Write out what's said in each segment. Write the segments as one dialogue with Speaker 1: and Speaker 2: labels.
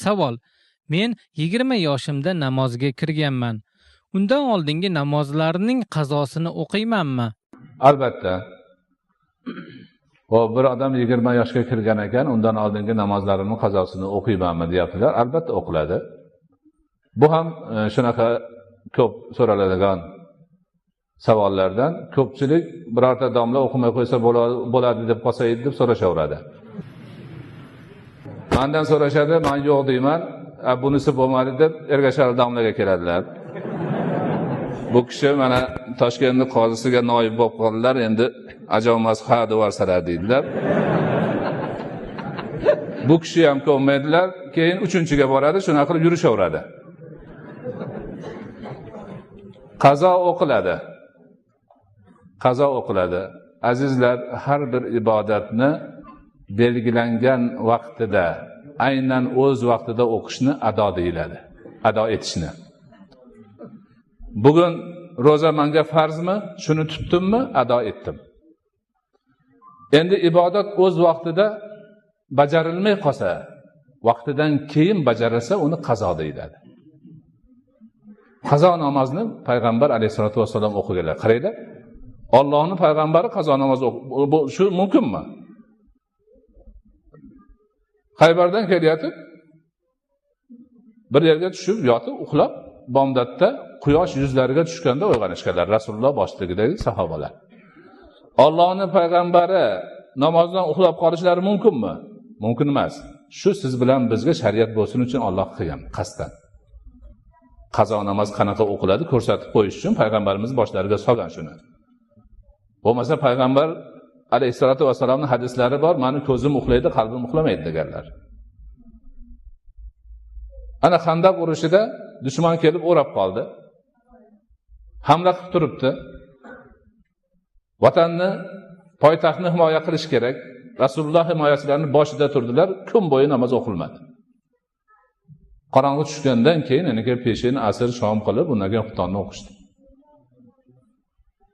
Speaker 1: Savol: Men 20 yoshimda namozga kirganman. Undan oldingi namozlarning qazosini o'qiymanmi?
Speaker 2: Albatta. Bir odam 20 yoshga kirgan ekan, undan oldingi namozlarimning qazosini o'qiymanmi deyaptilar. Albatta o'qiladi. Bu ham shunaqa ko'p so'raladigan savollardan. Ko'pchilik birorta domla o'qimay qo'ysa bo'ladi deb qolsa edi deb so'rashaveradi. Mendan so'rashadi, men yo'q deyman, bunisi bo'lmadi deb Ergashali domlaga keladilar. Bu kishi mana Toshkentning qozisiga noyib bo'lib qoldilar, endi ajomas ha devorsalar deydilar. Bu kishi ham ko'nmaydilar, keyin 3-chiga boradi, shunaqa qilib yurishaveradi. Qazo o'qiladi. Qazo o'qiladi. Azizlar, har bir ibodatni belgilangan vaqtida, aynan o'z vaqtida o'qishni ado deyiladi. Ado etishni. Bugun roza menga farzmi? Shuni tutdimmi? Ado etdim. Endi ibodat o'z vaqtida bajarilmay qolsa, vaqtidan keyin bajarilsa, uni qazo deyiladi. Qazo namozni payg'ambar alayhisolatu vasallam o'qiganlar. Qaranglar. Allohning payg'ambari qazo namoz o'qib, shu mumkinmi? Xaybardan kelyapti. Bir yerga tushib, yotib, uxlab, bomdodda quyosh yuzlariga tushganda uyg'onishganlar Rasululloh boshchiligidagi sahobalar. Allohning payg'ambari namozdan uxlab qolishlari mumkinmi? Mumkin emas. Shu siz bilan bizga shariat bo'lsin uchun Alloh qilgan qasddan. Qazo namoz qanaqa o'qiladi ko'rsatib qo'yish uchun payg'ambarimiz boshlariga solgan shuni. Bo'lmasa payg'ambar alayhisolatu vasallamning hadislari bor, meni ko'zim uxlaydi, qalbim uxlamaydi deganlar. Ana Xandaq urushida dushman kelib o'rab qoldi. Hamla qilib turibdi. Vatanni, poytaxtni himoya qilish kerak. Rasululloh himoyachilarini boshida turdilar, kun bo'yi namoz o'qilmadi. Qorong'i tushgandan keyin aniga peshin, asr, shom qilib, undan keyin xutonni o'qishdi.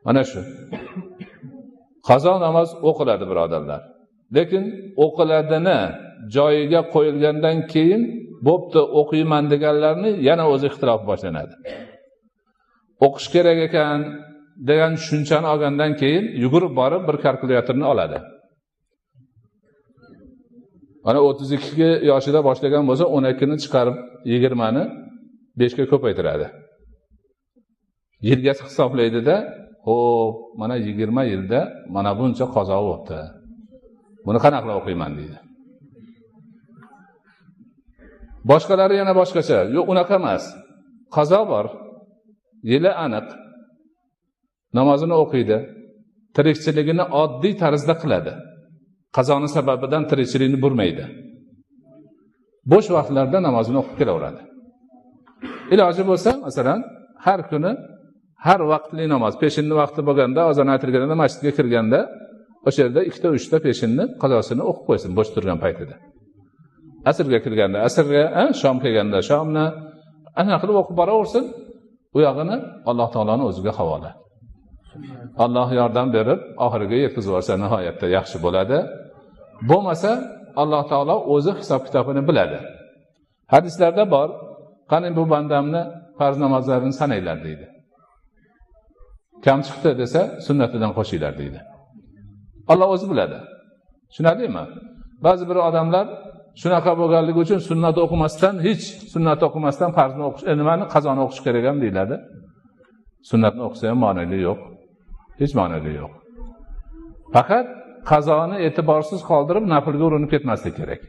Speaker 2: Mana shu. Qazo namoz o'qiladi, birodarlar. Lekin o'qiladini joyiga qo'yilgandan keyin bo'pti, o'qiyman deganlarni yana o'zi ixtilof boshlanadi. O'qish kerak ekan degan tushunchani olgandan keyin yugurib borib bir kalkulyatorni oladi. Mana 32 yoshida boshlagan bo'lsa, 12 ni chiqarib 20 ni 5 ga ko'paytiradi. Yilga hisoblaydi-da, xo'p, mana 20 yilda mana buncha qazo bo'libdi. Buni qanaqa o'qiyman deydi. Boshqalari yana boshqacha. Yo'q, unaqa emas. Qazo bor. Yili aniq. Namozini o'qiydi. Tirikchiligini oddiy tarzda qiladi. Qazoni sababidan tirikchilikni burmaydi. Bo'sh vaqtlarda namozini o'qib kelaveradi. Iloji bo'lsa, masalan, har kuni har vaqtli namoz, peshinni vaqti bo'lganda, azon aytilganda masjidga kirganda, o'sha yerda 2-3 ta peshinni qazosini o'qib qo'ysin bo'sh turgan paytida. Asrga kirganda asrga, shom kelganda shomni ana qilib o'qib boraversin. U yog'ini Alloh taolaning o'ziga havola. Alloh yordam berib, oxiriga yetkazib yuborsa nihoyatda yaxshi bo'ladi. Bo'lmasa, Alloh taolo o'zi hisob kitobini biladi. Hadislarda bor, qani bu bandamni farz namozlarini sanaylar deydi. Kam chiqdi desa, sunnatidan qo'shinglar deydi. Alloh o'zi biladi. Tushunadingmi? Ba'zi bir odamlar shunaqa bo'lganligi uchun sunnat o'qimasdan, hech sunnat o'qimasdan farzni o'qish, nimani qazoni o'qish kerak ham deyiladi. Sunnatni o'qisa ham ma'nosi yo'q. Hech ma'nosi yo'q. Faqat qazoni e'tiborsiz qoldirib naflga urinib ketmaslik kerak.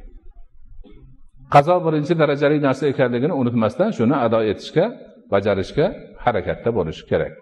Speaker 2: Qazo birinchi darajali narsa ekanligini unutmasdan shuni ado etishga, bajarishga harakatda bo'lish kerak.